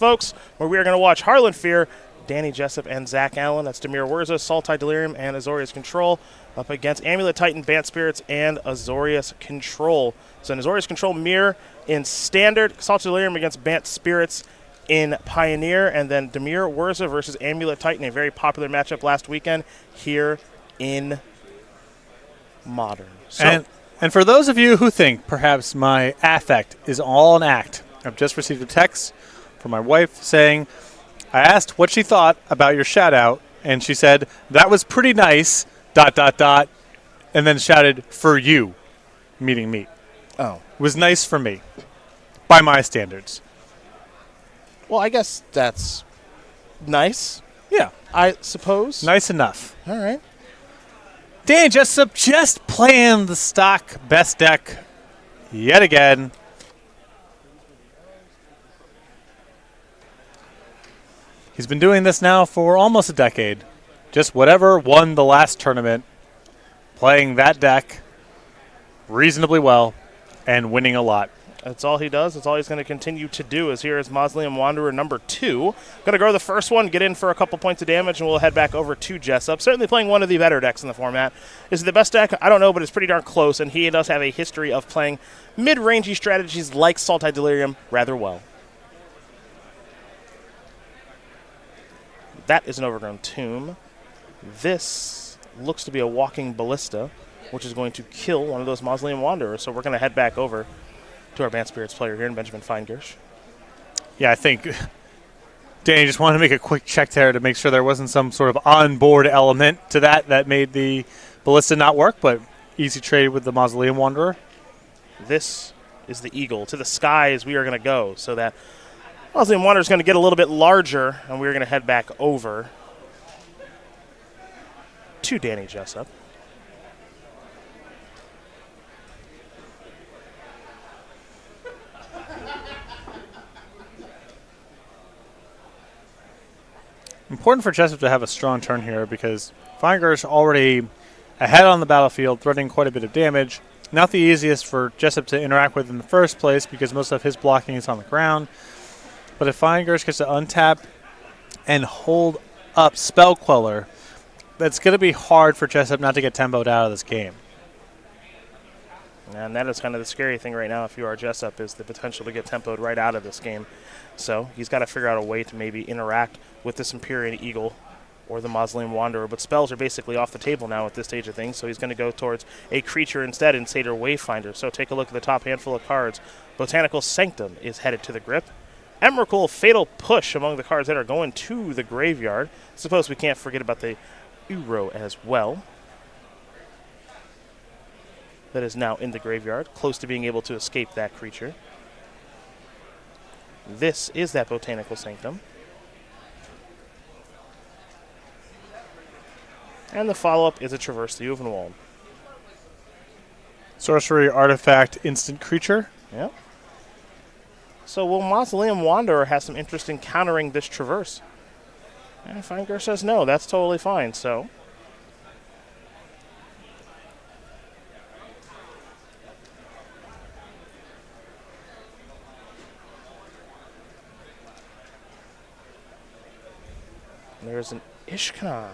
folks, where we are going to watch Harlan Fear, Danny Jessup, and Zach Allen. That's Dimir Wurza, Sultai Delirium, and Azorius Control up against Amulet Titan, Bant Spirits, and Azorius Control. So an Azorius Control mirror in Standard, Sultai Delirium against Bant Spirits in Pioneer, and then Dimir Wurza versus Amulet Titan, a very popular matchup last weekend here in Modern. So, and for those of you who think perhaps my affect is all an act, I've just received a text from my wife saying, I asked what she thought about your shout-out, and she said, that was pretty nice, ... and then shouted, for you, meaning me. oh. It was nice for me, by my standards. Well, I guess that's nice, Yeah, I suppose. nice enough. All right. Danny Jessup just playing the stock best deck yet again. He's been doing this now for almost a decade. Just whatever won the last tournament, playing that deck reasonably well and winning a lot. That's all he does. That's all he's going to continue to do. Is here is Mausoleum Wanderer number 2. Going to go the first one, get in for a couple points of damage, and we'll head back over to Jessup. Certainly playing one of the better decks in the format. Is it the best deck? I don't know, but it's pretty darn close, and he does have a history of playing mid-rangey strategies like Sultai Delirium rather well. That is an Overgrown Tomb. This looks to be a Walking Ballista, which is going to kill one of those Mausoleum Wanderers. So we're going to head back over to our Bant Spirits player here in Benjamin Feingersh. Yeah, I think Danny just wanted to make a quick check there to make sure there wasn't some sort of onboard element to that made the Ballista not work, but easy trade with the Mausoleum Wanderer. This is the Eagle. To the skies we are going to go, so that Mausoleum Wanderer is going to get a little bit larger, and we're going to head back over to Danny Jessup. Important for Jessup to have a strong turn here because Feingersh already ahead on the battlefield, threatening quite a bit of damage. Not the easiest for Jessup to interact with in the first place because most of his blocking is on the ground. But if Feingersh gets to untap and hold up Spell Queller, that's going to be hard for Jessup not to get tempoed out of this game. And that is kind of the scary thing right now if you are Jessup, is the potential to get tempoed right out of this game. So he's got to figure out a way to maybe interact with this Empyrean Eagle or the Mausoleum Wanderer. But spells are basically off the table now at this stage of things, so he's going to go towards a creature instead in Satyr Wayfinder. So take a look at the top handful of cards. Botanical Sanctum is headed to the grip. Emrakul, Fatal Push among the cards that are going to the graveyard. Suppose we can't forget about the Uro as well. That is now in the graveyard, close to being able to escape that creature. This is that Botanical Sanctum. And the follow-up is a Traverse the Uvenwald. Sorcery, artifact, instant creature. Yeah. So will Mausoleum Wanderer have some interest in countering this Traverse? And Feingersh says no, that's totally fine, so. There's an Ishkana.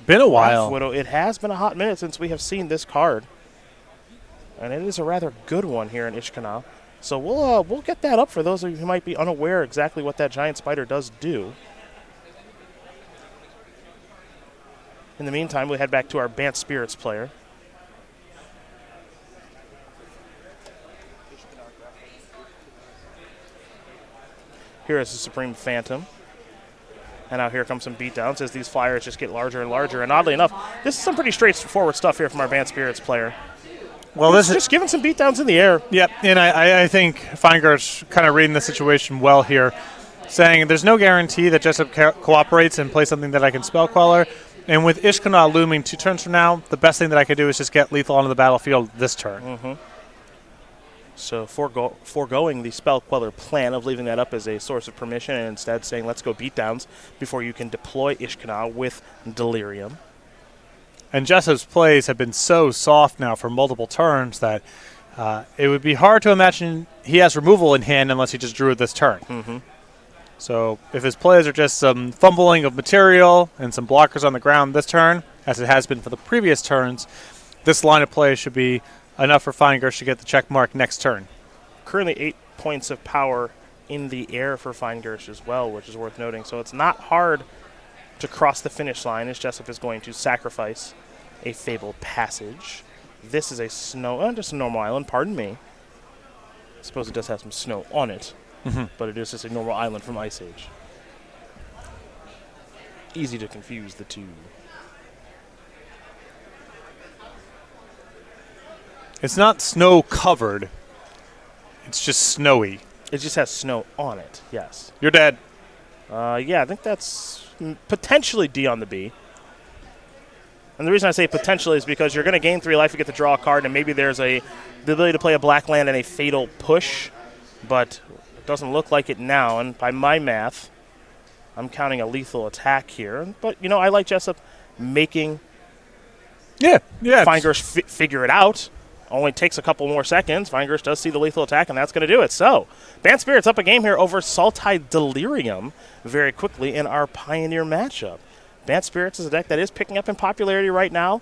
Been a while. Widow. It has been a hot minute since we have seen this card. And it is a rather good one here in Ishkana. So we'll get that up for those of you who might be unaware exactly what that giant spider does do. In the meantime, we head back to our Bant Spirits player. Here is the Supreme Phantom. And now here comes some beatdowns as these flyers just get larger and larger. And oddly enough, this is some pretty straightforward stuff here from our Bant Spirits player. Well, this is just giving some beatdowns in the air. Yep, and I think Feingersh kind of reading the situation well here, saying there's no guarantee that Jessup cooperates and plays something that I can Spell Queller. And with Ishkana looming 2 turns from now, the best thing that I could do is just get lethal onto the battlefield this turn. Mm-hmm. So foregoing the Spell Queller plan of leaving that up as a source of permission and instead saying let's go beatdowns before you can deploy Ishkana with Delirium. And Jessup's plays have been so soft now for multiple turns that it would be hard to imagine he has removal in hand unless he just drew it this turn. Mm-hmm. So if his plays are just some fumbling of material and some blockers on the ground this turn, as it has been for the previous turns, this line of play should be enough for Feingersh to get the check mark next turn. Currently 8 points of power in the air for Feingersh as well, which is worth noting. So it's not hard to cross the finish line as Jessup is going to sacrifice a Fabled Passage. This is a snow, just a normal island, pardon me. I suppose it does have some snow on it, but it is just a normal island from Ice Age. Easy to confuse the two. It's not snow covered. It's just snowy. It just has snow on it, yes. You're dead. Yeah, I think that's potentially D on the B. And the reason I say potentially is because you're going to gain 3 life, you get to draw a card, and maybe there's the ability to play a black land and a fatal push, but it doesn't look like it now. And by my math, I'm counting a lethal attack here. But, I like Jessup making Feingersh figure it out. Only takes a couple more seconds. Feingersh does see the lethal attack, and that's going to do it. So, Bant Spirit's up a game here over Sultai Delirium very quickly in our Pioneer matchup. Bant Spirits is a deck that is picking up in popularity right now,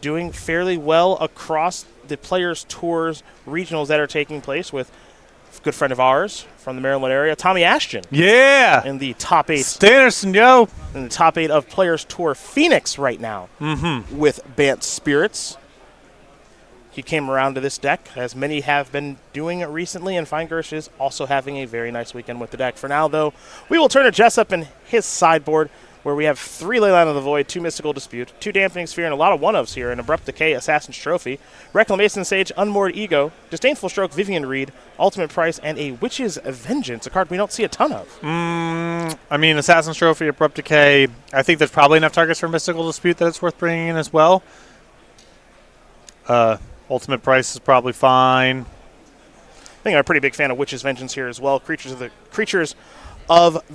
doing fairly well across the Players' Tours regionals that are taking place with a good friend of ours from the Maryland area, Tommy Ashton. Yeah. In the top 8. Standerson, yo. In the top 8 of Players' Tour Phoenix right now with Bant Spirits. He came around to this deck, as many have been doing it recently, and Feingersh is also having a very nice weekend with the deck. For now, though, we will turn to Jessup and his sideboard, where we have 3 Leyline of the Void, 2 Mystical Dispute, 2 Dampening Sphere, and a lot of one-ofs here, an Abrupt Decay, Assassin's Trophy, Reclamation Sage, Unmoored Ego, Disdainful Stroke, Vivian Reed, Ultimate Price, and a Witch's Vengeance, a card we don't see a ton of. I mean, Assassin's Trophy, Abrupt Decay, I think there's probably enough targets for Mystical Dispute that it's worth bringing in as well. Ultimate Price is probably fine. I think I'm a pretty big fan of Witch's Vengeance here as well. Creatures of the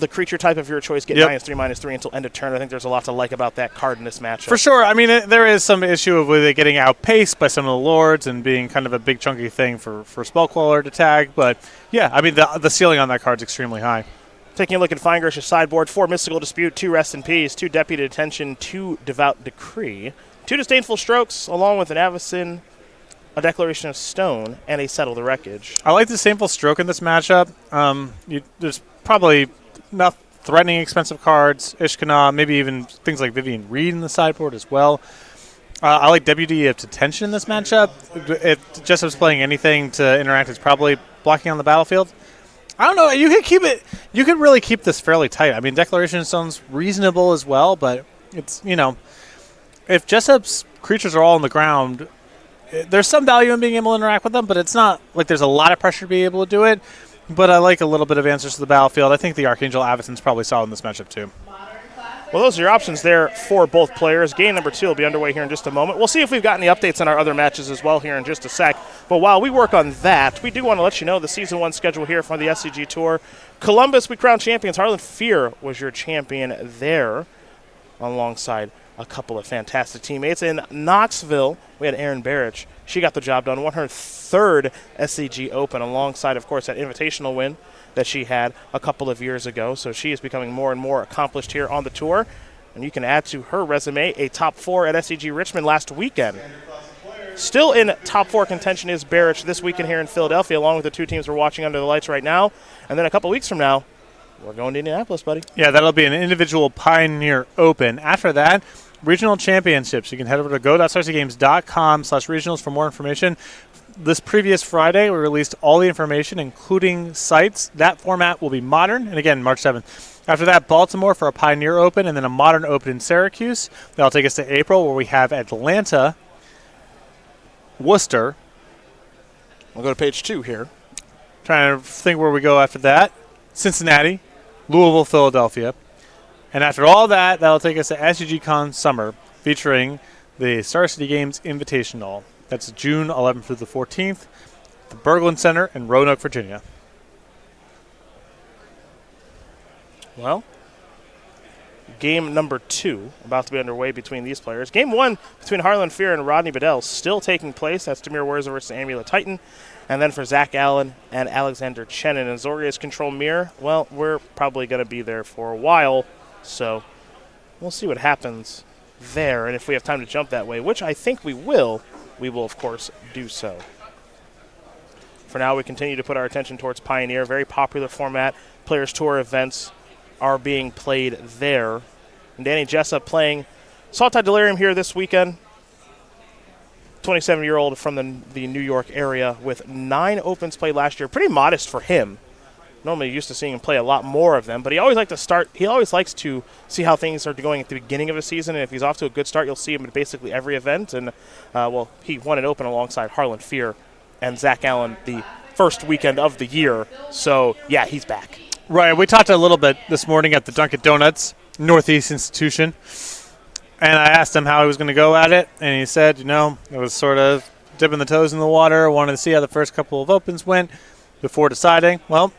creature type of your choice get -3/-3 until end of turn. I think there's a lot to like about that card in this matchup. For sure. I mean, there is some issue of with it getting outpaced by some of the lords and being kind of a big chunky thing for Spellcaller to tag. But, yeah, I mean, the ceiling on that card is extremely high. Taking a look at Feingersh's sideboard, 4 Mystical Dispute, 2 Rest in Peace, 2 Deputy Detention, 2 Devout Decree, 2 Disdainful Strokes, along with an Avacyn, a Declaration of Stone, and a Settle the Wreckage. I like the Disdainful Stroke in this matchup. There's probably enough threatening expensive cards, Ishkana, maybe even things like Vivian Reed in the sideboard as well. I like Deputy of Detention in this matchup. If Jessup's playing anything to interact, it's probably blocking on the battlefield. I don't know. You could keep it. You could really keep this fairly tight. I mean, Declaration of Stone's reasonable as well, but it's, if Jessup's creatures are all on the ground, there's some value in being able to interact with them, but it's not like there's a lot of pressure to be able to do it. But I like a little bit of answers to the battlefield. I think the Archangel Avacyn's probably solid in this matchup too. Well, those are your options there for both players. Game number 2 will be underway here in just a moment. We'll see if we've got any updates on our other matches as well here in just a sec. But while we work on that, we do want to let you know the Season 1 schedule here for the SCG Tour. Columbus, we crowned champions. Harlan Fear was your champion there, alongside a couple of fantastic teammates. In Knoxville, we had Erin Barrich. She got the job done, won her 3rd SCG Open, alongside, of course, that invitational win that she had a couple of years ago. So she is becoming more and more accomplished here on the tour. And you can add to her resume a top 4 at SCG Richmond last weekend. Still in top 4 contention is Barrich this weekend here in Philadelphia, along with the 2 teams we're watching under the lights right now. And then a couple weeks from now, we're going to Indianapolis, buddy. Yeah, that'll be an individual Pioneer Open. After that, regional championships. You can head over to go.sarcygames.com/regionals for more information. This previous Friday, we released all the information, including sites. That format will be modern, and again, March 7th. After that, Baltimore for a Pioneer Open, and then a Modern Open in Syracuse. That'll take us to April, where we have Atlanta, Worcester. We'll go to page 2 here. Trying to think where we go after that. Cincinnati, Louisville, Philadelphia. And after all that, that'll take us to SCGCon Summer, featuring the Star City Games Invitational. That's June 11th through the 14th, the Berglund Center in Roanoke, Virginia. Well, game number 2 about to be underway between these players. Game 1 between Harlan Fear and Rodney Bedell still taking place. That's Demir Werza versus Amulet Titan. And then for Zach Allen and Alexander Chen and Azorius Control Mirror, well, we're probably going to be there for a while. So we'll see what happens there. And if we have time to jump that way, which I think we will, of course, do so. For now, we continue to put our attention towards Pioneer. Very popular format. Players Tour events are being played there. And Danny Jessup playing Saltide Delirium here this weekend. 27-year-old from the New York area with 9 opens played last year. Pretty modest for him. Normally used to seeing him play a lot more of them, but he always likes to see how things are going at the beginning of a season, and if he's off to a good start, you'll see him at basically every event. And, he won an open alongside Harlan Fear and Zach Allen the first weekend of the year. So, yeah, he's back. Right. We talked a little bit this morning at the Dunkin' Donuts Northeast Institution, and I asked him how he was going to go at it, and he said, it was sort of dipping the toes in the water, wanted to see how the first couple of opens went before deciding. Well,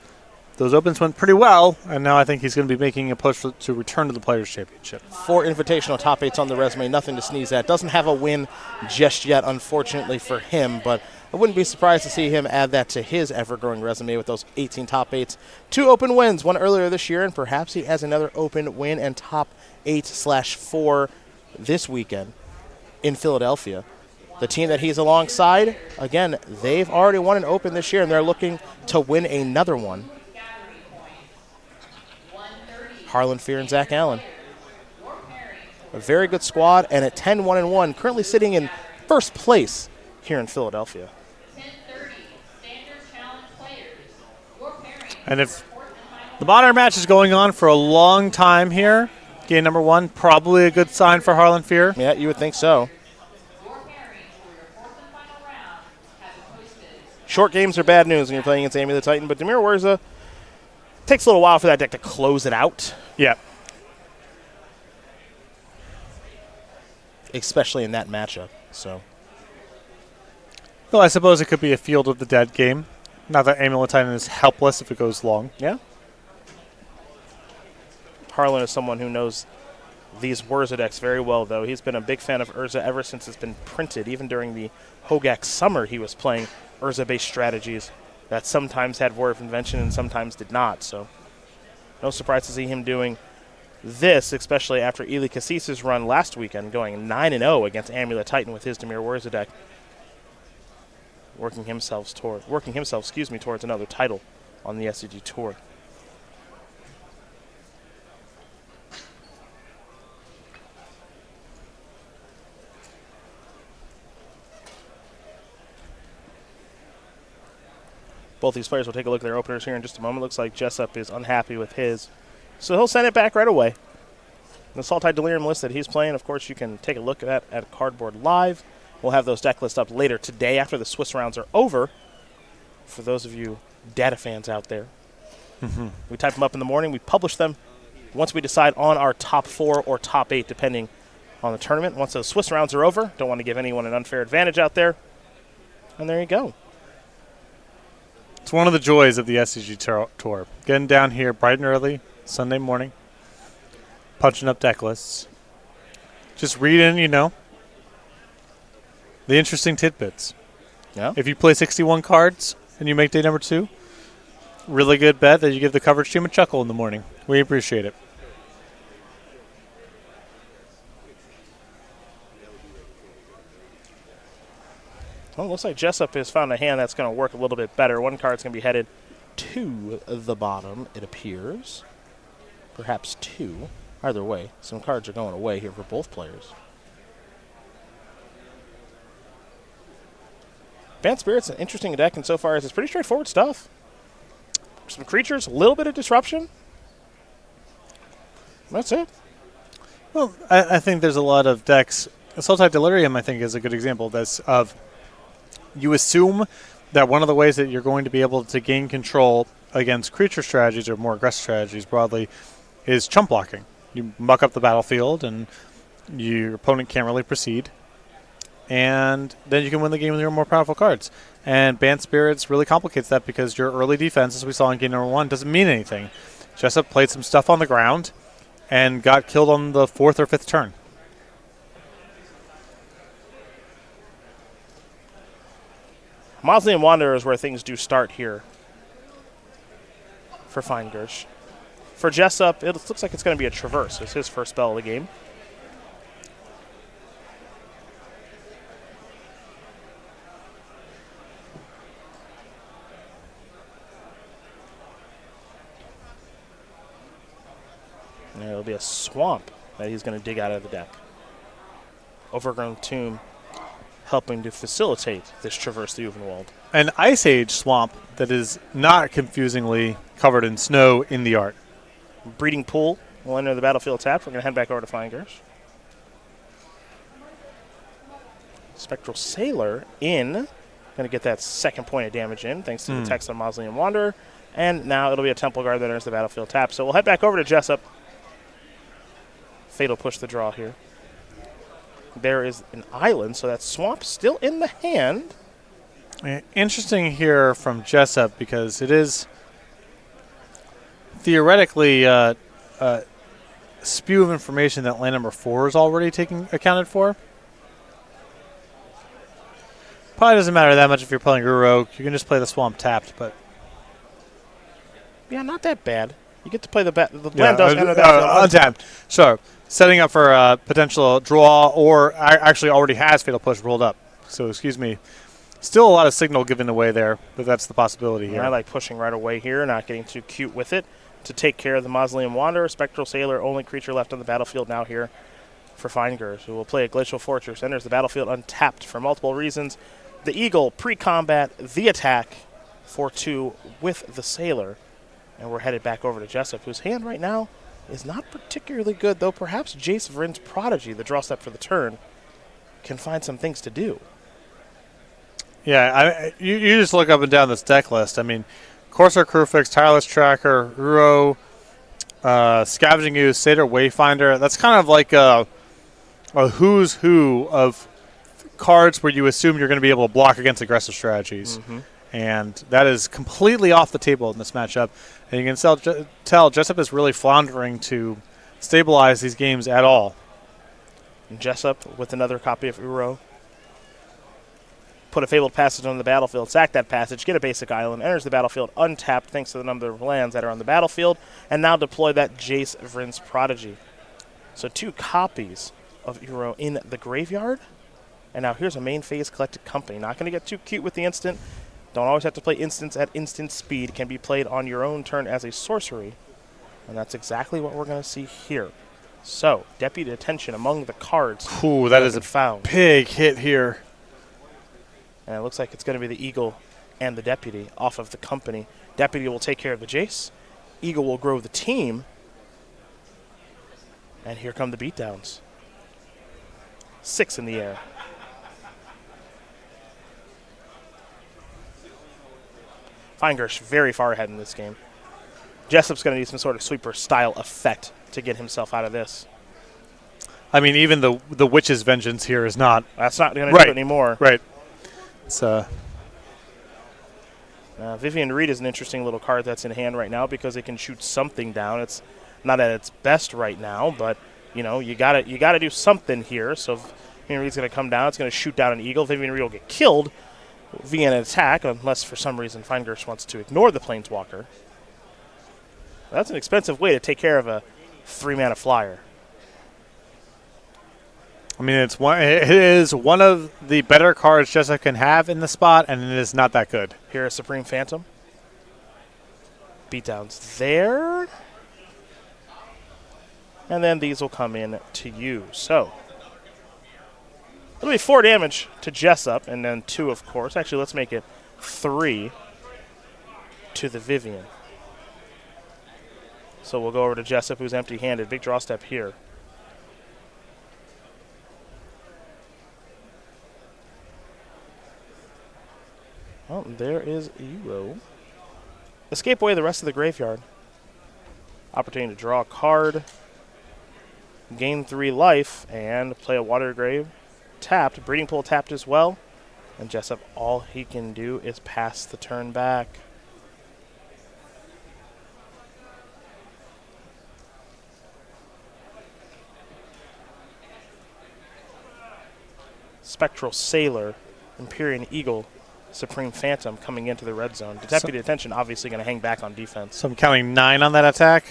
those opens went pretty well, and now I think he's going to be making a push to return to the Players' Championship. 4 invitational top 8s on the resume, nothing to sneeze at. Doesn't have a win just yet, unfortunately for him, but I wouldn't be surprised to see him add that to his ever-growing resume with those 18 top 8s. 2 open wins, one earlier this year, and perhaps he has another open win and top 8/4 this weekend in Philadelphia. The team that he's alongside, again, they've already won an open this year, and they're looking to win another one. Harlan Fear and Zach Allen. A very good squad, and at 10-1-1, currently sitting in first place here in Philadelphia. And if the modern match is going on for a long time here, game number 1, probably a good sign for Harlan Fear. Yeah, you would think so. Short games are bad news when you're playing against Amy the Titan, but Demir Werza takes a little while for that deck to close it out. Yeah. Especially in that matchup. So, Well, I suppose it could be a Field of the Dead game. Not that Amulet Titan is helpless if it goes long. Yeah. Harlan is someone who knows these Werza decks very well, though. He's been a big fan of Urza ever since it's been printed. Even during the Hogak summer, he was playing Urza-based strategies that sometimes had War of Invention and sometimes did not. So, no surprise to see him doing this, especially after Eli Cassis's run last weekend, going 9-0 against Amulet Titan with his Demir Werza deck, working himself towards another title on the SCG Tour. Both these players will take a look at their openers here in just a moment. Looks like Jessup is unhappy with his, so he'll send it back right away. The Saltide Delirium list that he's playing, of course, you can take a look at Cardboard Live. We'll have those deck lists up later today after the Swiss rounds are over. For those of you data fans out there, we type them up in the morning. We publish them once we decide on our top 4 or top 8, depending on the tournament. Once those Swiss rounds are over, don't want to give anyone an unfair advantage out there. And there you go. It's one of the joys of the SCG Tour. Getting down here bright and early, Sunday morning, punching up deck lists. Just reading, the interesting tidbits. Yeah. If you play 61 cards and you make day number 2, really good bet that you give the coverage team a chuckle in the morning. We appreciate it. Well, it looks like Jessup has found a hand that's going to work a little bit better. One card's going to be headed to the bottom, it appears. Perhaps 2. Either way, some cards are going away here for both players. Banned Spirit's an interesting deck, and so far it's pretty straightforward stuff. Some creatures, a little bit of disruption. That's it. Well, I think there's a lot of decks. Saltide Delirium, I think, is a good example of this. You assume that one of the ways that you're going to be able to gain control against creature strategies or more aggressive strategies broadly is chump blocking. You muck up the battlefield and your opponent can't really proceed. And then you can win the game with your more powerful cards. And Banned Spirits really complicates that because your early defense, as we saw in game number 1, doesn't mean anything. Jessup played some stuff on the ground, and got killed on the 4th or 5th turn. Mausoleum Wanderer is where things do start here for Feingersh. For Jessup, it looks like it's going to be a Traverse. It's his first spell of the game. And it'll be a Swamp that he's going to dig out of the deck. Overgrown Tomb helping to facilitate this Traverse the Uvenwald. An Ice Age Swamp that is not confusingly covered in snow in the art. Breeding Pool will enter the battlefield tapped. We're going to head back over to Feingersh. Spectral Sailor in. Going to get that second point of damage in thanks to the text on Mausoleum Wanderer. And now it'll be a Temple Guard that enters the battlefield tapped. So we'll head back over to Jessup. Fatal push the draw here. There is an island, so that Swamp still in the hand. Interesting here from Jessup because it is theoretically a spew of information that land number 4 is already accounted for. Probably doesn't matter that much if you're playing Uro. You can just play the Swamp tapped, but yeah, not that bad. You get to play the land does enter that untapped. So setting up for a potential draw, or actually already has Fatal Push rolled up. So excuse me. Still a lot of signal given away there, but that's the possibility here. I like pushing right away here, not getting too cute with it to take care of the Mausoleum Wanderer. Spectral Sailor, only creature left on the battlefield now here for Feingersh, who will play a Glacial Fortress. Enters the battlefield untapped for multiple reasons. The Eagle, pre-combat, the attack, 4-2 with the Sailor. And we're headed back over to Jessup, whose hand right now is not particularly good, though perhaps Jace Vryn's Prodigy, the draw step for the turn, can find some things to do. Yeah, you just look up and down this deck list. I mean, Corsair Crewfix, Tireless Tracker, Uro, Scavenging Ooze, Satyr Wayfinder. That's kind of like a who's who of cards where you assume you're going to be able to block against aggressive strategies. And that is completely off the table in this matchup. And you can tell Jessup is really floundering to stabilize these games at all. And Jessup with another copy of Uro. Put a Fabled Passage on the battlefield, sack that passage, get a basic island, enters the battlefield untapped thanks to the number of lands that are on the battlefield, and now deploy that Jace Vryn's Prodigy. So 2 copies of Uro in the graveyard. And now here's a main phase Collected Company. Not going to get too cute with the instant. Don't always have to play instants at instant speed. Can be played on your own turn as a sorcery. And that's exactly what we're going to see here. So, Deputy Attention among the cards. Ooh, that is a big hit here. And it looks like it's going to be the Eagle and the Deputy off of the Company. Deputy will take care of the Jace. Eagle will grow the team. And here come the beatdowns. 6 in the air. Feingersh very far ahead in this game. Jessup's going to need some sort of sweeper-style effect to get himself out of this. I mean, even the Witch's Vengeance here is not... That's not going to do it anymore. Right. It's Vivian Reed is an interesting little card that's in hand right now because it can shoot something down. It's not at its best right now, but you know you got to do something here. So Vivian Reed's going to come down. It's going to shoot down an Eagle. Vivian Reed will get killed via an attack, unless for some reason Feingersh wants to ignore the Planeswalker. That's an expensive way to take care of a 3-mana flyer. I mean, it is one of the better cards Jessup can have in the spot, and it is not that good. Here is Supreme Phantom. Beatdowns there. And then these will come in to you. So, it'll be 4 damage to Jessup, and then 2, of course. Actually, let's make it 3 to the Vivian. So we'll go over to Jessup, who's empty-handed. Big draw step here. Well, there is Uro. Escape away the rest of the graveyard. Opportunity to draw a card. Gain 3 life, and play a Water Grave tapped. Breeding Pool tapped as well. And Jessup, all he can do is pass the turn back. Spectral Sailor, Empyrean Eagle, Supreme Phantom coming into the red zone. Deputy Attention obviously going to hang back on defense. So I'm counting 9 on that attack.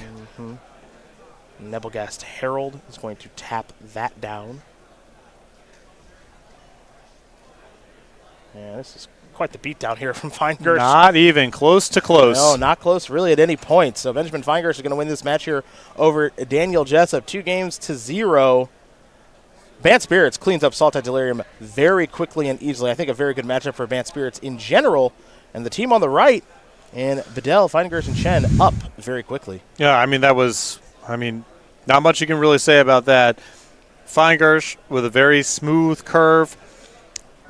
Nebelgast Herald is going to tap that down. Yeah, this is quite the beatdown here from Feingersh. Not even close to close. No, not close really at any point. So Benjamin Feingersh is going to win this match here over Daniel Jessup, 2-0. Bad Spirits cleans up Salted Delirium very quickly and easily. I think a very good matchup for Bad Spirits in general. And the team on the right, and Bedell, Feingersh, and Chen up very quickly. Yeah, I mean, not much you can really say about that. Feingersh with a very smooth curve.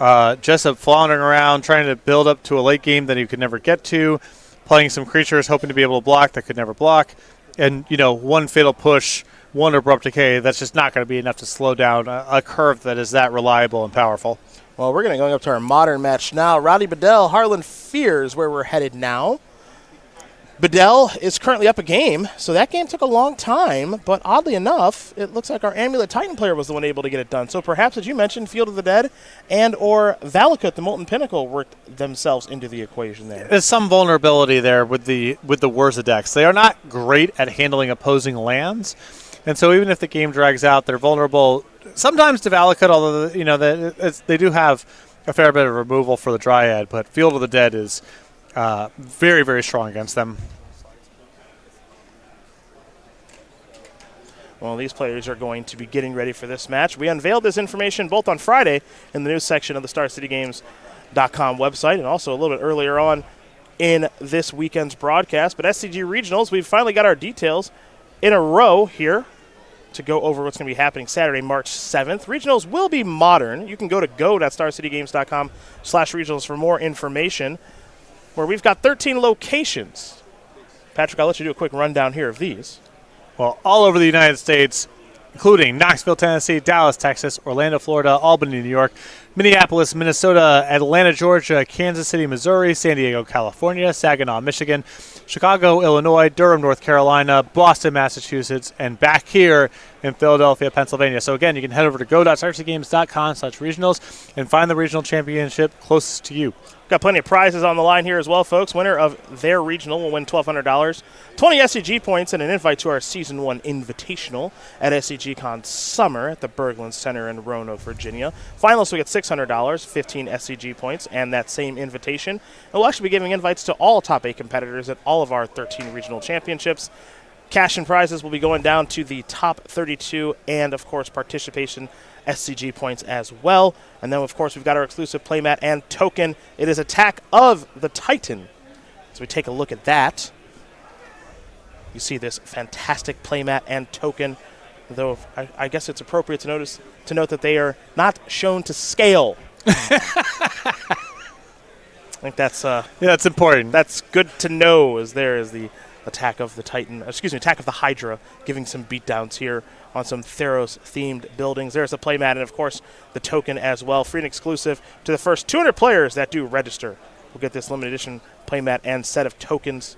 Jessup floundering around, trying to build up to a late game that he could never get to. Playing some creatures, hoping to be able to block that could never block. And, one fatal push, one abrupt decay, that's just not going to be enough to slow down a curve that is that reliable and powerful. Well, we're going to go up to our modern match now. Rowdy Bedell, Harlan Fears, where we're headed now. Bedell is currently up a game, so that game took a long time, but oddly enough, it looks like our Amulet Titan player was the one able to get it done. So perhaps, as you mentioned, Field of the Dead and or Valakut, the Molten Pinnacle, worked themselves into the equation there. There's some vulnerability there with the Wurza decks. They are not great at handling opposing lands, and so even if the game drags out, they're vulnerable sometimes to Valakut, although they do have a fair bit of removal for the Dryad, but Field of the Dead is very, very strong against them. Well, these players are going to be getting ready for this match. We unveiled this information both on Friday in the news section of the StarCityGames.com website and also a little bit earlier on in this weekend's broadcast. But SCG Regionals, we've finally got our details in a row here to go over what's going to be happening Saturday, March 7th. Regionals will be modern. You can go to go.starcitygames.com/regionals for more information, where we've got 13 locations. Patrick, I'll let you do a quick rundown here of these. Well, all over the United States, including Knoxville, Tennessee, Dallas, Texas, Orlando, Florida, Albany, New York, Minneapolis, Minnesota, Atlanta, Georgia, Kansas City, Missouri, San Diego, California, Saginaw, Michigan, Chicago, Illinois, Durham, North Carolina, Boston, Massachusetts, and back here in Philadelphia, Pennsylvania. So again, you can head over to go.starcitygames.com/regionals and find the regional championship closest to you. Got plenty of prizes on the line here as well, folks. Winner of their regional will win $1,200, 20 SCG points, and an invite to our Season 1 Invitational at SCGCon Summer at the Berglund Center in Roanoke, Virginia. Finalists will get $600, 15 SCG points, and that same invitation. And we'll actually be giving invites to all top 8 competitors at all of our 13 regional championships. Cash and prizes will be going down to the top 32 and, of course, participation SCG points as well. And then, of course, we've got our exclusive playmat and token. It is Attack of the Titan. So we take a look at that. You see this fantastic playmat and token, though I guess it's appropriate to note that they are not shown to scale. I think that's that's important. That's good to know, as there is the Attack of the Titan, Attack of the Hydra, giving some beatdowns here on some Theros-themed buildings. There's the playmat and, of course, the token as well. Free and exclusive to the first 200 players that do register. We'll get this limited edition playmat and set of tokens.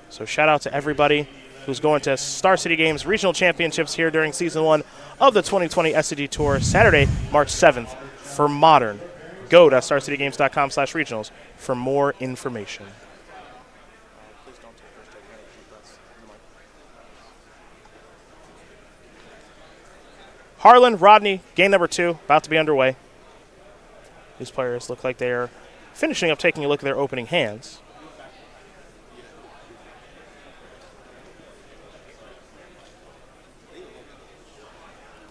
So shout out to everybody who's going to Star City Games Regional Championships here during Season 1 of the 2020 SCG Tour, Saturday, March 7th for Modern. Go to starcitygames.com/regionals for more information. Harlan, Rodney, game number 2, about to be underway. These players look like they are finishing up taking a look at their opening hands.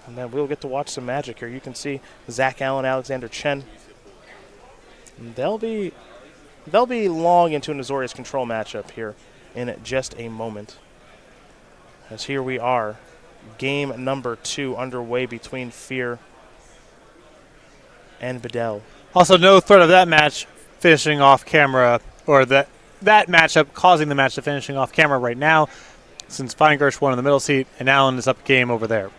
And then we'll get to watch some magic here. You can see Zach Allen, Alexander Chen. And they'll be long into an Azorius control matchup here in just a moment. As here we are. Game number 2 underway between Fear and Bedell. Also, no threat of that match finishing off camera, or that matchup causing the match to finishing off camera right now, since Feingersh won in the middle seat and Allen is up game over there.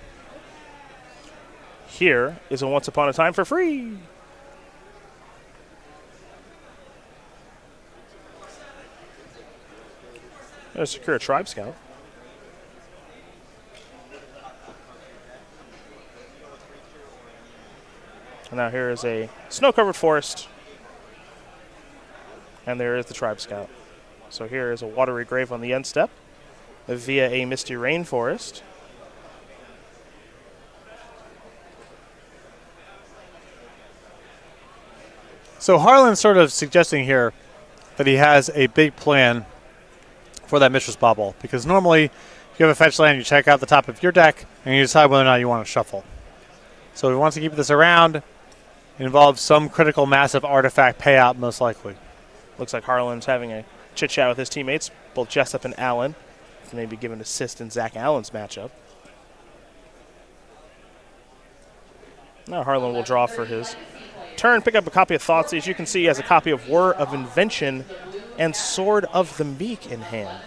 Here is a Once Upon a Time for free. There's Secure a Tribe Scout. And now here is a snow-covered forest. And there is the Tribe Scout. So here is a watery grave on the end step via a misty rainforest. So Harlan's sort of suggesting here that he has a big plan for that Mishra's Bauble, because normally if you have a fetch land, you check out the top of your deck and you decide whether or not you want to shuffle. So he wants to keep this around. It involves some critical massive artifact payout, most likely. Looks like Harlan's having a chit-chat with his teammates, both Jessup and Allen. Maybe give an assist in Zach Allen's matchup. Now Harlan will draw for his turn, pick up a copy of Thoughtseize. As you can see, he has a copy of Whir of Invention and Sword of the Meek in hand.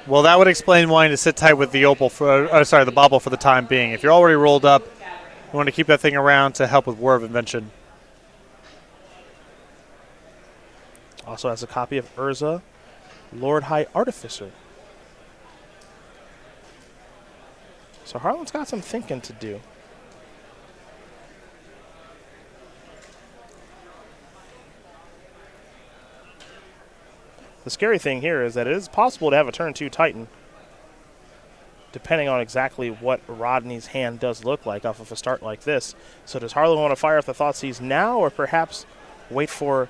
Well, that would explain wanting to sit tight with the the Bauble for the time being. If you're already rolled up, you want to keep that thing around to help with Whir of Invention. Also has a copy of Urza, Lord High Artificer. So Harlan's got some thinking to do. The scary thing here is that it is possible to have a turn 2 Titan, depending on exactly what Rodney's hand does look like off of a start like this. So does Harlan want to fire off the Thoughtseize now, or perhaps wait for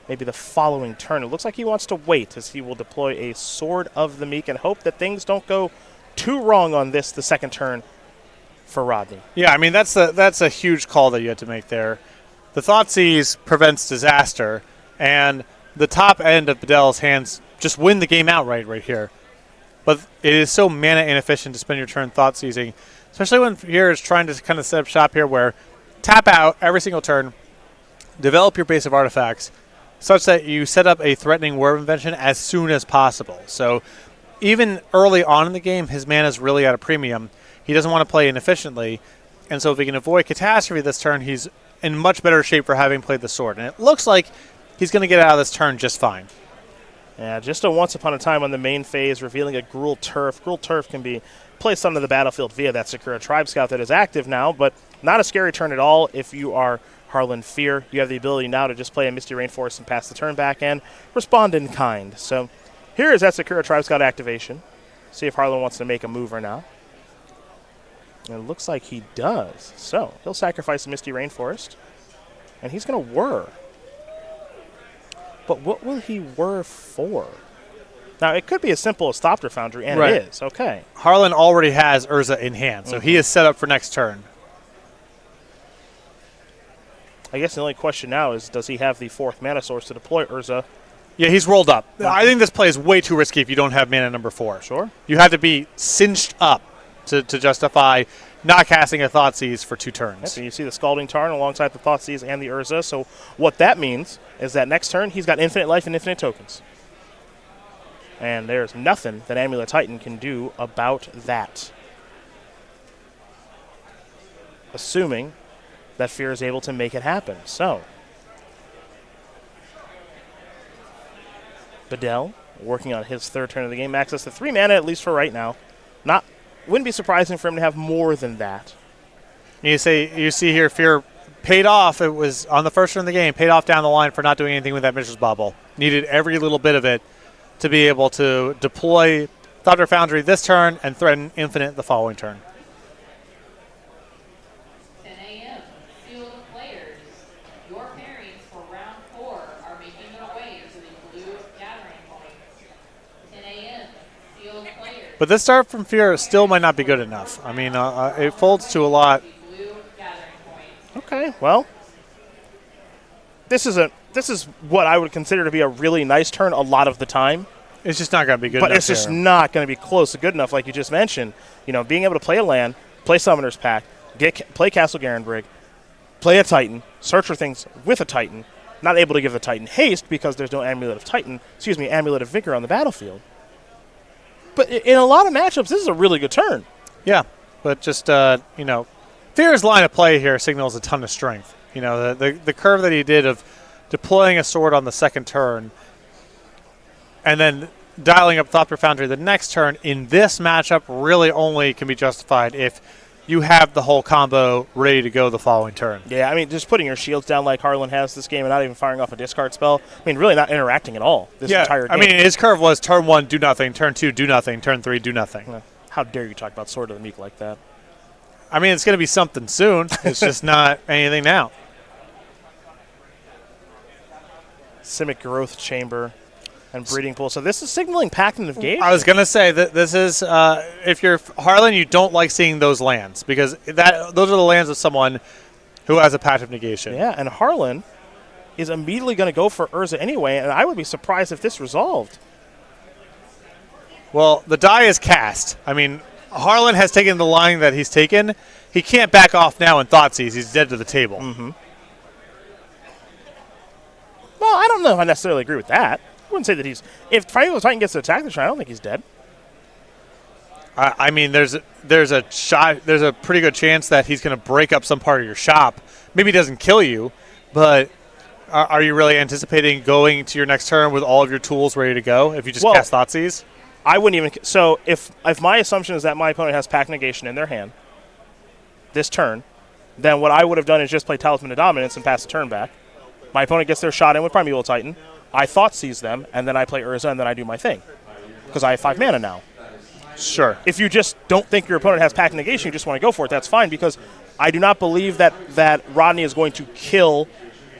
maybe the following turn? It looks like he wants to wait, as he will deploy a Sword of the Meek and hope that things don't go too wrong on this, the second turn for Rodney. Yeah, I mean, that's a huge call that you had to make there. The Thoughtseize prevents disaster, and the top end of Bedell's hands just win the game outright right here. But it is so mana inefficient to spend your turn Thoughtseizing, especially when here is trying to kind of set up shop here where tap out every single turn, develop your base of artifacts, such that you set up a threatening Whir of Invention as soon as possible. So even early on in the game, his mana is really at a premium. He doesn't want to play inefficiently, and so if he can avoid Catastrophe this turn, he's in much better shape for having played the Sword. And it looks like he's going to get out of this turn just fine. Yeah, just a once upon a time on the main phase, revealing a Gruul Turf. Gruul Turf can be placed onto the battlefield via that Sakura Tribe Scout that is active now, but not a scary turn at all if you are Harlan Fear. You have the ability now to just play a Misty Rainforest and pass the turn back and respond in kind. So here is that Sakura Tribe Scout activation. See if Harlan wants to make a move or not. And it looks like he does. So he'll sacrifice the Misty Rainforest, and he's going to whir. But what will he whir for? Now, it could be as simple as Thopter Foundry, and right. It is. Okay. Harlan already has Urza in hand, so he is set up for next turn. I guess the only question now is, does he have the 4th mana source to deploy Urza? Yeah, he's rolled up. I think this play is way too risky if you don't have mana number 4. Sure. You have to be cinched up to justify not casting a Thoughtseize for 2 turns. Yep, and you see the Scalding Tarn alongside the Thoughtseize and the Urza. So what that means is that next turn he's got infinite life and infinite tokens. And there's nothing that Amulet Titan can do about that. Assuming that Fear is able to make it happen. So Bedell working on his 3rd turn of the game. Access to 3 mana, at least for right now. Wouldn't be surprising for him to have more than that. You see here, Fear paid off. It was on the first turn of the game, paid off down the line for not doing anything with that Mishra's Bauble. Needed every little bit of it to be able to deploy Thopter Foundry this turn and threaten Infinite the following turn. 10 a.m. Field of players. Your pairings for round 4 are making their way to the blue gathering point. 10 a.m. Field players. But this start from Fear still might not be good enough. I mean, it folds to a lot. Okay, well, this is what I would consider to be a really nice turn a lot of the time. It's just not going to be good enough. But it's just not going to be close to good enough, like you just mentioned. You know, being able to play a land, play Summoner's Pact, play Castle Garenbrig, play a Titan, search for things with a Titan, not able to give the Titan haste because there's no Amulet of Vigor on the battlefield. But in a lot of matchups, this is a really good turn. Yeah, but just, Fear's line of play here signals a ton of strength. You know, the curve that he did of deploying a sword on the second turn and then dialing up Thopter Foundry the next turn in this matchup really only can be justified if you have the whole combo ready to go the following turn. Yeah, I mean, just putting your shields down like Harlan has this game and not even firing off a discard spell. I mean, really not interacting at all this entire game. I mean, his curve was turn 1, do nothing, turn 2, do nothing, turn 3, do nothing. How dare you talk about Sword of the Meek like that? I mean, it's going to be something soon. It's just not anything now. Simic Growth Chamber and Breeding Pool. So this is signaling Pact-in Engage. I was going to say that this is, if you're Harlan, you don't like seeing those lands because those are the lands of someone who has a passive negation. Yeah, and Harlan is immediately going to go for Urza anyway, and I would be surprised if this resolved. Well, the die is cast. I mean, Harlan has taken the line that he's taken. He can't back off now in Thoughtseize. He's dead to the table. Mm-hmm. Well, I don't know if I necessarily agree with that. I wouldn't say that he's... If Triangle Titan gets to attack the turn, I don't think he's dead. I mean, there's a shot. There's a pretty good chance that he's going to break up some part of your shop. Maybe he doesn't kill you, but are you really anticipating going to your next turn with all of your tools ready to go if you just cast Thoughtseize? I wouldn't even... So if my assumption is that my opponent has Pact Negation in their hand this turn, then what I would have done is just play Talisman of Dominance and pass the turn back. My opponent gets their shot in with Primeval Titan. I Thoughtseize them, and then I play Urza, and then I do my thing. Because I have 5 mana now. Sure. If you just don't think your opponent has Pact Negation, you just want to go for it, that's fine, because I do not believe that Rodney is going to kill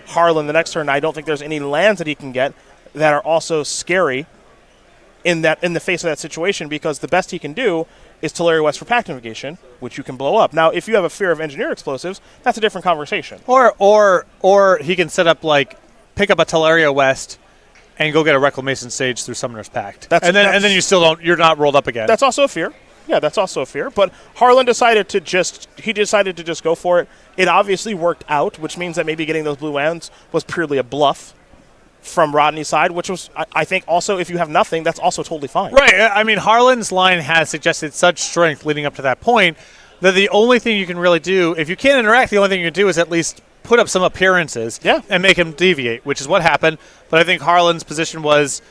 Harlan the next turn. I don't think there's any lands that he can get that are also scary in the face of that situation, because the best he can do is Teleria West for Pact Negation, which you can blow up. Now, if you have a fear of Engineer Explosives, that's a different conversation. Or he can set up, like, pick up a Teleria West and go get a Reclamation Sage through Summoner's Pact. And then you still don't, you're not rolled up again. That's also a fear. Yeah, that's also a fear. But Harlan decided to just go for it. It obviously worked out, which means that maybe getting those blue lands was purely a bluff from Rodney's side, which was, I think, also, if you have nothing, that's also totally fine. Right. I mean, Harlan's line has suggested such strength leading up to that point that the only thing you can really do, if you can't interact, the only thing you can do is at least put up some appearances and make him deviate, which is what happened. But I think Harlan's position was,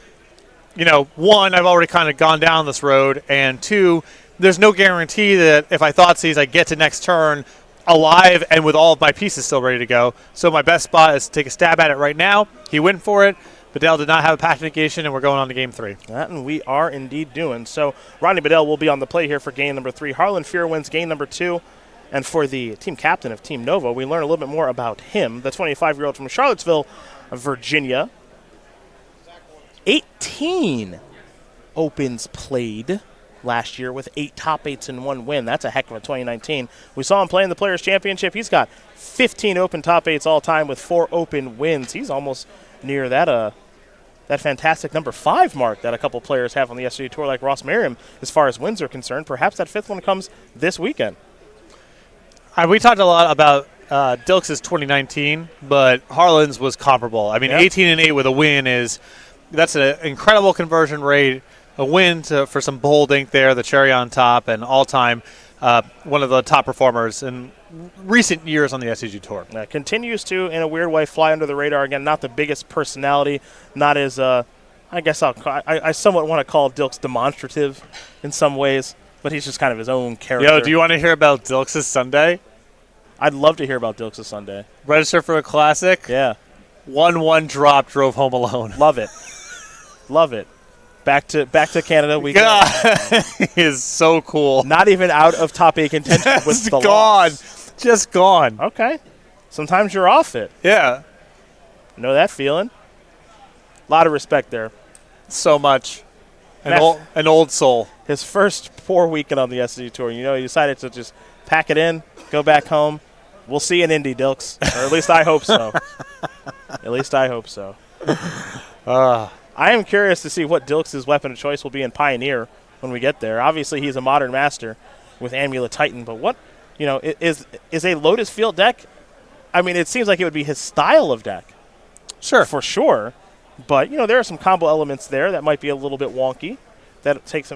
one, I've already kind of gone down this road, and two, there's no guarantee that if I Thoughtseize, I get to next turn alive and with all of my pieces still ready to go. So my best spot is to take a stab at it right now. He went for it. Bedell did not have a Pact Negation, and we're going on to game 3. That and we are indeed doing. So Rodney Bedell will be on the play here for game number 3. Harlan Fear wins game number 2. And for the team captain of Team Nova, we learn a little bit more about him, the 25-year-old from Charlottesville, Virginia. 18 opens played last year with 8 top 8s and 1 win. That's a heck of a 2019. We saw him play in the Players' Championship. He's got 15 open top 8s all time with 4 open wins. He's almost near that fantastic number 5 mark that a couple players have on the SCG Tour, like Ross Merriam, as far as wins are concerned. Perhaps that 5th one comes this weekend. We talked a lot about Dilks' 2019, but Harlan's was comparable. I mean, 18-8 with a win that's an incredible conversion rate. A win for some bold ink there, the cherry on top, and all-time one of the top performers in recent years on the SCG Tour. Continues to, in a weird way, fly under the radar. Again, not the biggest personality, not as, I guess I somewhat want to call Dilks demonstrative in some ways, but he's just kind of his own character. Yo, do you want to hear about Dilks' Sunday? I'd love to hear about Dilks' Sunday. Register for a Classic? Yeah. 1-1 drop, drove home alone. Love it. Love it. Back to Canada we go. He is so cool. Not even out of top 8 contention with the gone. Loss. Just gone. Okay. Sometimes you're off it. Yeah. Know that feeling? A lot of respect there. So much. An old soul. His first poor weekend on the SCG Tour, he decided to just pack it in, go back home. We'll see you in Indy, Dilks. Or at least I hope so. At least I hope so. I am curious to see what Dilks' weapon of choice will be in Pioneer when we get there. Obviously, he's a modern master with Amulet Titan, but what, is a Lotus Field deck? I mean, it seems like it would be his style of deck. Sure. For sure. But, there are some combo elements there that might be a little bit wonky. That takes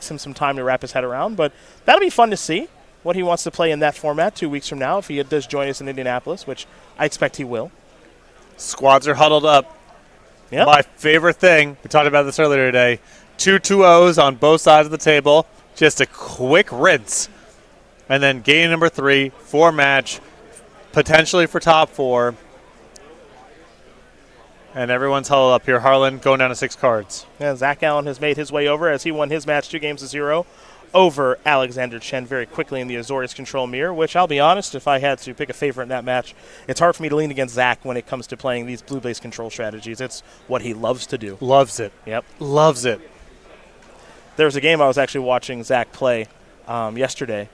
him some time to wrap his head around. But that'll be fun to see what he wants to play in that format 2 weeks from now if he does join us in Indianapolis, which I expect he will. Squads are huddled up. Yep. My favorite thing, we talked about this earlier today, 2 2-0s on both sides of the table, just a quick rinse. and then game number 3, 4-match, potentially for top 4. And everyone's huddled up here. Harlan going down to 6 cards. Yeah, Zach Allen has made his way over as he won his match 2-0 over Alexander Chen very quickly in the Azorius Control Mirror, which I'll be honest, if I had to pick a favorite in that match, it's hard for me to lean against Zach when it comes to playing these blue-based control strategies. It's what he loves to do. Loves it. Yep. Loves it. There was a game I was actually watching Zach play yesterday.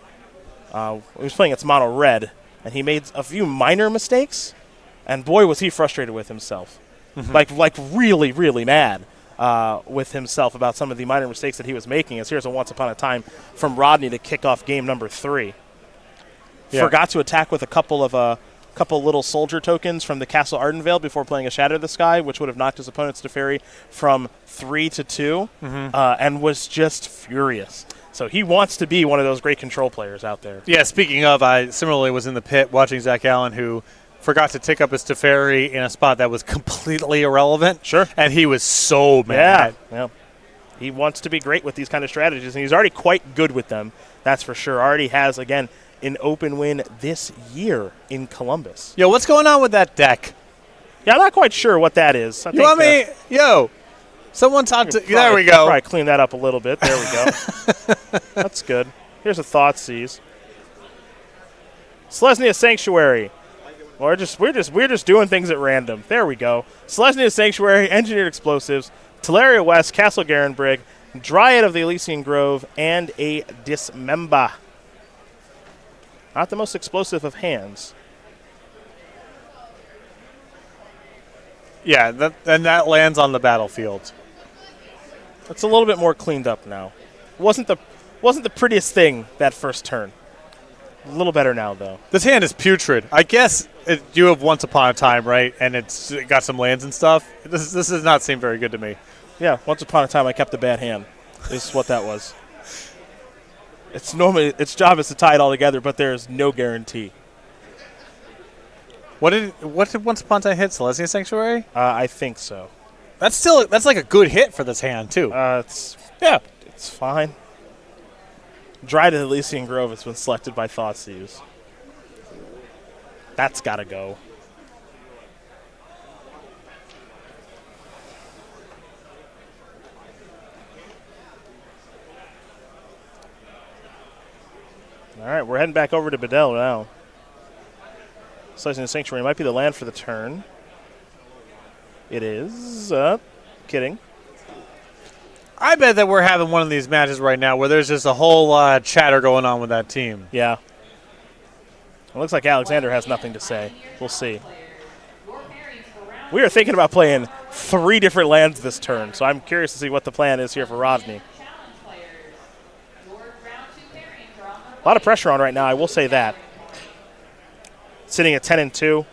He was playing its mono red, and he made a few minor mistakes, and boy was he frustrated with himself. Like really, really mad with himself about some of the minor mistakes that he was making. As here's a once upon a time from Rodney to kick off game number 3. Yeah. Forgot to attack with a couple little soldier tokens from the Castle Ardenvale before playing a Shatter the Sky, which would have knocked his opponent's Teferi from 3 to 2, and was just furious. So he wants to be one of those great control players out there. Yeah, speaking of, I similarly was in the pit watching Zach Allen, who forgot to tick up his Teferi in a spot that was completely irrelevant. Sure. And he was so mad. Yeah. He wants to be great with these kind of strategies, and he's already quite good with them, that's for sure. Already has, again, an open win this year in Columbus. Yo, what's going on with that deck? Yeah, I'm not quite sure what that is. You want me? Yo, someone talk to... There we go. Probably clean that up a little bit. There we go. That's good. Here's a Thoughtseize. Selesnya Sanctuary. We're just doing things at random. There we go. Selesnya Sanctuary, Engineered Explosives, Teleria West, Castle Garenbrig, Dryad of the Elysian Grove, and a Dismember. Not the most explosive of hands. Yeah, that lands on the battlefield. It's a little bit more cleaned up now. Wasn't the prettiest thing that first turn. A little better now, though. This hand is putrid. I guess you have Once Upon a Time, right? And it's got some lands and stuff. This does not seem very good to me. Yeah, Once Upon a Time I kept a bad hand. Is what that was. It's normally its job is to tie it all together, but there is no guarantee. What did Once Upon a Time hit? Selesnya Sanctuary? I think so. That's like a good hit for this hand too. It's fine. Dryad of the Elysian Grove has been selected by Thoughtseize. That's got to go. All right, we're heading back over to Bedell now. Slicing the Sanctuary might be the land for the turn. It is. Kidding. I bet that we're having one of these matches right now where there's just a whole chatter going on with that team. Yeah. It looks like Alexander has nothing to say. We'll see. We are thinking about playing 3 different lands this turn, so I'm curious to see what the plan is here for Rodney. A lot of pressure on right now, I will say that. Sitting at 10-2.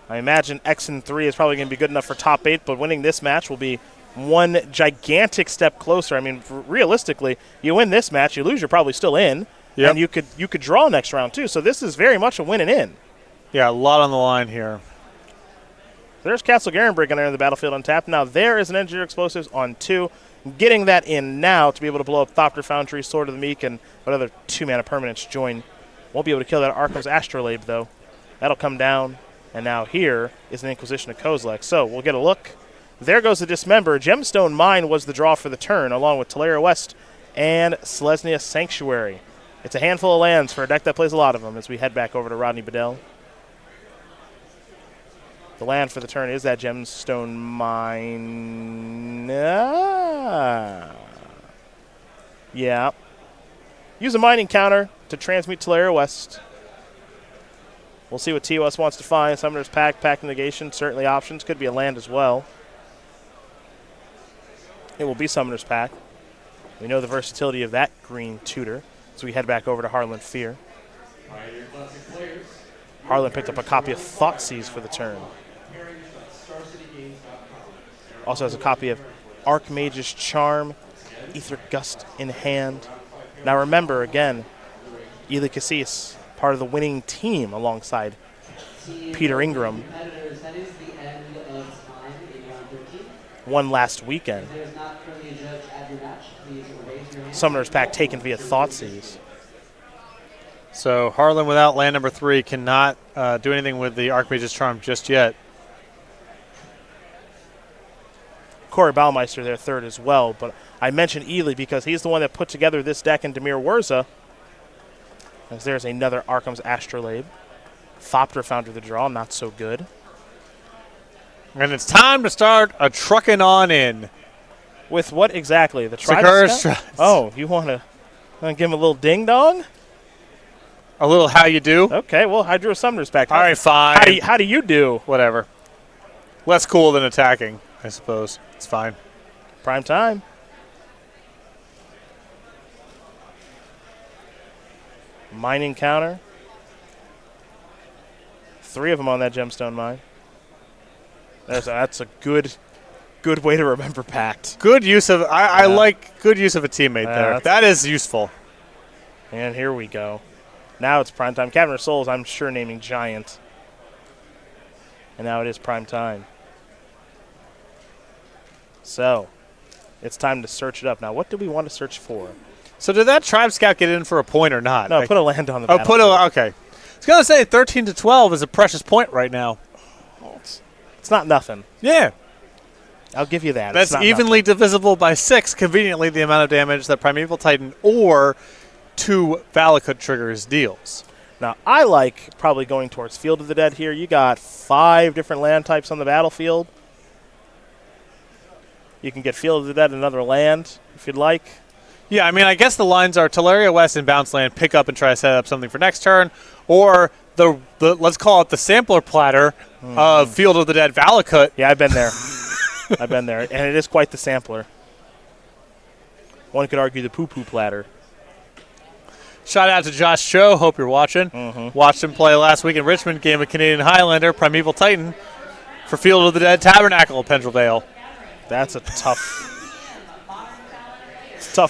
I imagine X and 3 is probably going to be good enough for top 8, but winning this match will be one gigantic step closer. I mean, realistically, you win this match, you lose, you're probably still in, and you could draw next round too. So this is very much a win and in. Yeah, a lot on the line here. There's Castle Garenbrig going to enter the battlefield untapped. Now there is an Engineer Explosives on 2. Getting that in now to be able to blow up Thopter Foundry, Sword of the Meek, and what other 2-mana permanents join. Won't be able to kill that Arkham's Astrolabe, though. That'll come down. And now here is an Inquisition of Kozilek. So we'll get a look. There goes the Dismember. Gemstone Mine was the draw for the turn, along with Teleria West and Selesnya Sanctuary. It's a handful of lands for a deck that plays a lot of them as we head back over to Rodney Bedell. The land for the turn is that Gemstone Mine. Yeah. Use a mining counter to transmute Teleria West. We'll see what TOS wants to find. Summoner's Pact, Pact Negation, certainly options. Could be a land as well. It will be Summoner's Pact. We know the versatility of that green tutor. So we head back over to Harlan Fear. Harlan picked up a copy of Thoughtseize for the turn. Also has a copy of Archmage's Charm, Ether Gust in hand. Now remember, again, Ely Cassis, part of the winning team alongside Peter Ingram. Won last weekend. Summoner's Pact taken via Thoughtseize. So Harlan without land number 3 cannot do anything with the Archmage's Charm just yet. Corey Baumeister there third as well, but I mentioned Ely because he's the one that put together this deck in Demir Wurza. As there's another Arkham's Astrolabe. Thopter Founder the draw, not so good. And it's time to start a trucking on in. With what exactly? The Feingersh. Tribe? Oh, you want to give him a little ding-dong? A little how you do. Okay, well, Hydro Summoner's back. All right, fine. How do you do? Whatever. Less cool than attacking, I suppose. It's fine. Prime time. Mining counter. 3 of them on that gemstone mine. That's a good way to remember Pact. Good use of I like good use of a teammate there. That is useful. And here we go. Now it's prime time. Cavern of Souls, I'm sure naming Giant. And now it is prime time. So, it's time to search it up. Now, what do we want to search for? So did that Tribe Scout get in for a point or not? No, put a land on the battlefield. Okay. I was going to say 13 to 12 is a precious point right now. It's not nothing. Yeah. I'll give you that. That's evenly divisible by 6, conveniently the amount of damage that Primeval Titan or 2 Valakut triggers deals. Now, I like probably going towards Field of the Dead here. You got 5 different land types on the battlefield. You can get Field of the Dead another land if you'd like. Yeah, I mean, I guess the lines are Teleria West and Bounce Land, pick up and try to set up something for next turn, or the let's call it the sampler platter of Field of the Dead Valakut. Yeah, I've been there. I've been there, and it is quite the sampler. One could argue the poo-poo platter. Shout out to Josh Cho. Hope you're watching. Watched him play last week in Richmond, game of Canadian Highlander, Primeval Titan, for Field of the Dead Tabernacle, Pendrell Vale. That's a tough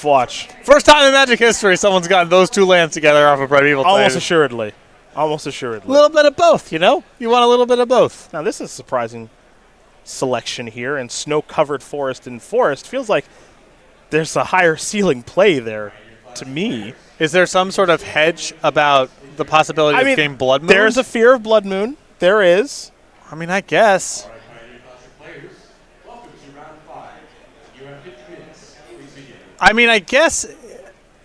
watch. First time in Magic history someone's gotten those 2 lands together off of Primeval Titan. Almost assuredly. Almost assuredly. A little bit of both, you know? You want a little bit of both. Now, this is a surprising selection here, and snow-covered forest and forest feels like there's a higher ceiling play there to me. Is there some sort of hedge about the possibility of getting Blood Moon? There's a fear of Blood Moon. There is. I mean, I guess. I mean, I guess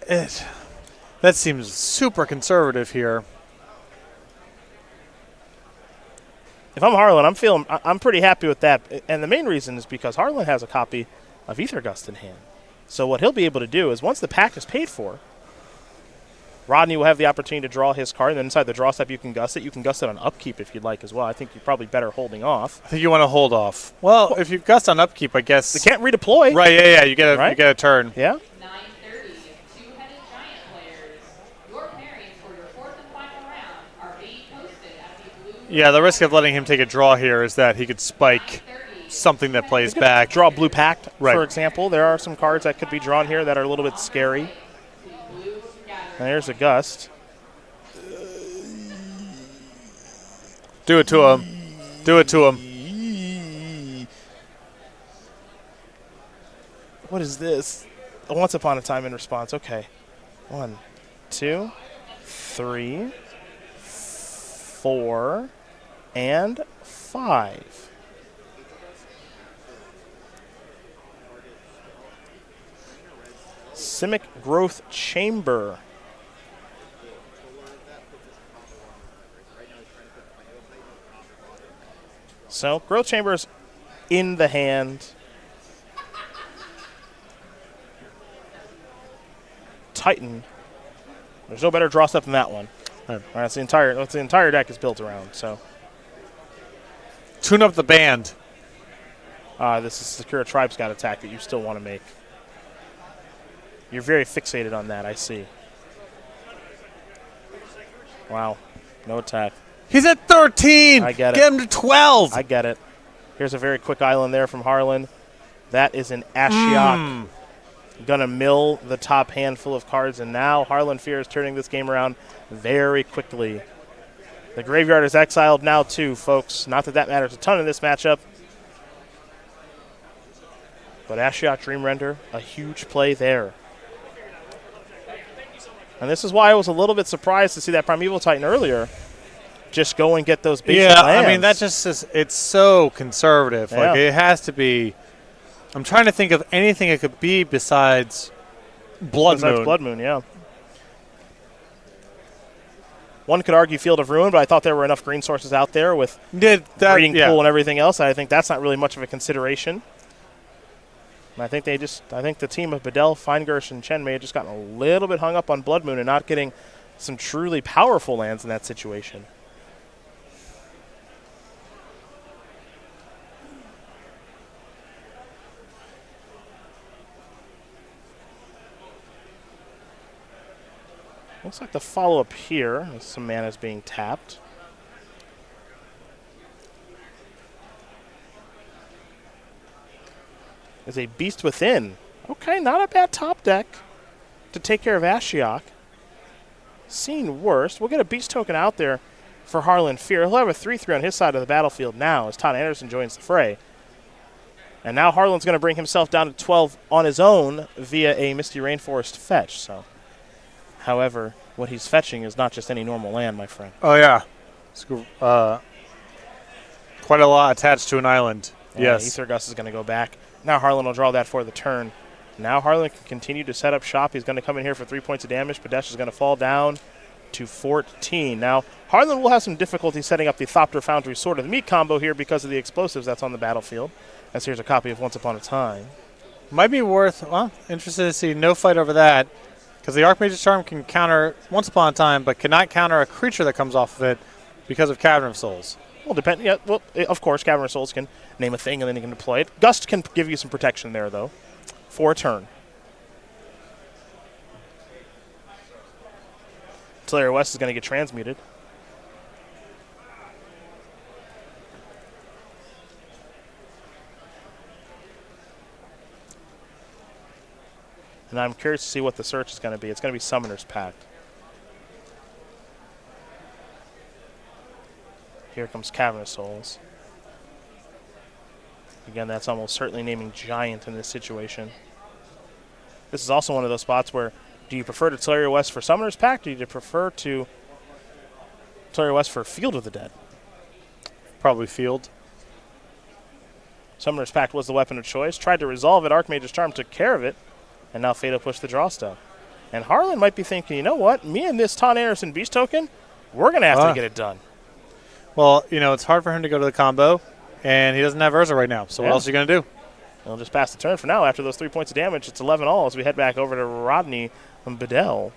that seems super conservative here. If I'm Harlan, I'm pretty happy with that. And the main reason is because Harlan has a copy of Aether Gust in hand. So what he'll be able to do is once the pack is paid for, Rodney will have the opportunity to draw his card, and then inside the draw step you can gust it. You can gust it on upkeep if you'd like as well. I think you're probably better holding off. I think you want to hold off. Well, if you gust on upkeep, I guess. They can't redeploy. Right, yeah, you get a turn. Yeah. 9:30, 2-headed giant players. Your pairings for your 4th and final round are being posted at the blue. Yeah, the risk of letting him take a draw here is that he could spike something that plays back. Draw Blue Pact, right. For example. There are some cards that could be drawn here that are a little bit scary. And there's a gust. Do it to him. Do it to him. What is this? Once Upon a Time in Response. Okay. 1, 2, 3, 4, and 5. Simic Growth Chamber. So, Growth Chamber's in the hand. Titan. There's no better draw step than that one. Right. That's the entire deck is built around. So, tune up the band. This is Secure Tribe Scout attack that you still want to make. You're very fixated on that, I see. Wow. No attack. He's at 13. I get it. Get him to 12. I get it. Here's a very quick island there from Harlan. That is an Ashiok. Gonna mill the top handful of cards, and now Harlan Fear is turning this game around very quickly. The graveyard is exiled now too, folks. Not that that matters a ton in this matchup. But Ashiok Dream Render, a huge play there. And this is why I was a little bit surprised to see that Primeval Titan earlier just go and get those basic Yeah, lands. I mean, that just is, it's so conservative. Yeah. Like, it has to be. I'm trying to think of anything it could be besides Blood Moon. Blood Moon, yeah. One could argue Field of Ruin, but I thought there were enough green sources out there with breeding pool and everything else. I think that's not really much of a consideration. And I think the team of Bedell, Feingersh, and Chen may have just gotten a little bit hung up on Blood Moon and not getting some truly powerful lands in that situation. Looks like the follow-up here, some mana is being tapped. Is a Beast Within. Okay, not a bad top deck to take care of Ashiok. Seen worse. We'll get a Beast token out there for Harlan Fear. He'll have a 3/3 on his side of the battlefield now as Todd Anderson joins the fray. And now Harlan's going to bring himself down to 12 on his own via a Misty Rainforest fetch. However, what he's fetching is not just any normal land, my friend. Oh, yeah. It's, quite a lot attached to an island. Yes. Ether Gust is going to go back. Now Harlan will draw that for the turn. Now Harlan can continue to set up shop. He's going to come in here for 3 points of damage. Padesh is going to fall down to 14. Now, Harlan will have some difficulty setting up the Thopter Foundry Sword of the Meat combo here because of the explosives that's on the battlefield. As here's a copy of Once Upon a Time. Might be worth, well, interested to see no fight over that. Because the Archmage's Charm can counter Once Upon a Time, but cannot counter a creature that comes off of it because of Cavern of Souls. Well, of course, Cavern of Souls can name a thing and then you can deploy it. Gust can give you some protection there, though, for a turn. Teleria West is going to get transmuted. And I'm curious to see what the search is going to be. It's going to be Summoner's Pact. Here comes Cavern of Souls. Again, that's almost certainly naming Giant in this situation. This is also one of those spots where, do you prefer to Teleria West for Summoner's Pact, or do you prefer to Teleria West for Field of the Dead? Probably Field. Summoner's Pact was the weapon of choice. Tried to resolve it. Archmage's Charm took care of it. And now Fatal pushed the draw step. And Harlan might be thinking, you know what? Me and this Todd Anderson Beast token, we're going to have to get it done. Well, it's hard for him to go to the combo, and he doesn't have Urza right now. So what else are you going to do? He'll just pass the turn for now. After those 3 points of damage, it's 11 all as we head back over to Rodney and Bedell.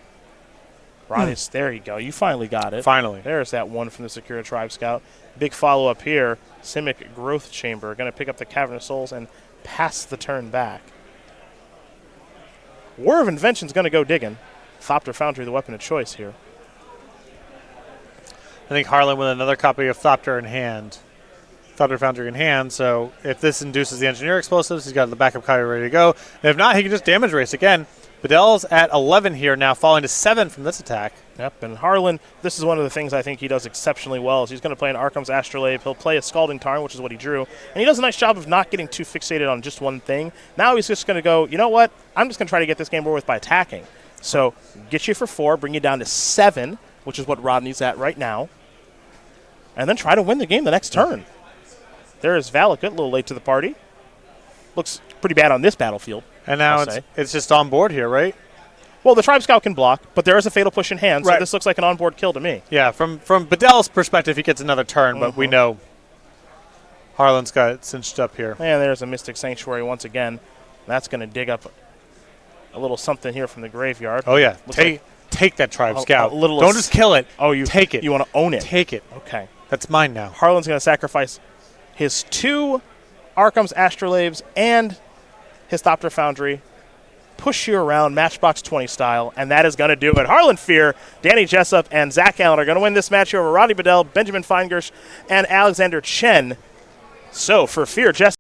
Rodney's, there you go. You finally got it. Finally. There's that one from the Sakura Tribe Scout. Big follow-up here. Simic Growth Chamber. Going to pick up the Cavern of Souls and pass the turn back. War of Invention's going to go digging. Thopter Foundry, the weapon of choice here. I think Harlan with another copy of Thopter in hand. Thopter Foundry in hand, so if this induces the Engineer explosives, he's got the backup copy ready to go. And if not, he can just damage race again. Bedell's at 11 here now, falling to 7 from this attack. Yep, and Harlan, this is one of the things I think he does exceptionally well. Is he's going to play an Arkham's Astrolabe. He'll play a Scalding Tarn, which is what he drew. And he does a nice job of not getting too fixated on just one thing. Now he's just going to go, you know what? I'm just going to try to get this game over with by attacking. So get you for 4, bring you down to 7, which is what Rodney's at right now. And then try to win the game the next turn. There is Valakut, a little late to the party. Looks pretty bad on this battlefield. And now it's just on board here, right? Well, the Tribe Scout can block, but there is a Fatal Push in hand, so this looks like an onboard kill to me. Yeah, from Bedell's perspective, he gets another turn, but we know Harlan's got it cinched up here. And there's a Mystic Sanctuary once again. That's going to dig up a little something here from the graveyard. Oh, yeah. Take that Tribe Scout. Don't just kill it. Oh, you take it. You want to own it. Take it. Okay. That's mine now. Harlan's going to sacrifice his 2 Arkham's Astrolabes and his Thopter Foundry, push you around Matchbox 20 style, and that is going to do it. Harlan Fear, Danny Jessup, and Zach Allen are going to win this match over Rodney Bedell, Benjamin Feingersh, and Alexander Chen. So for Fear, Jessup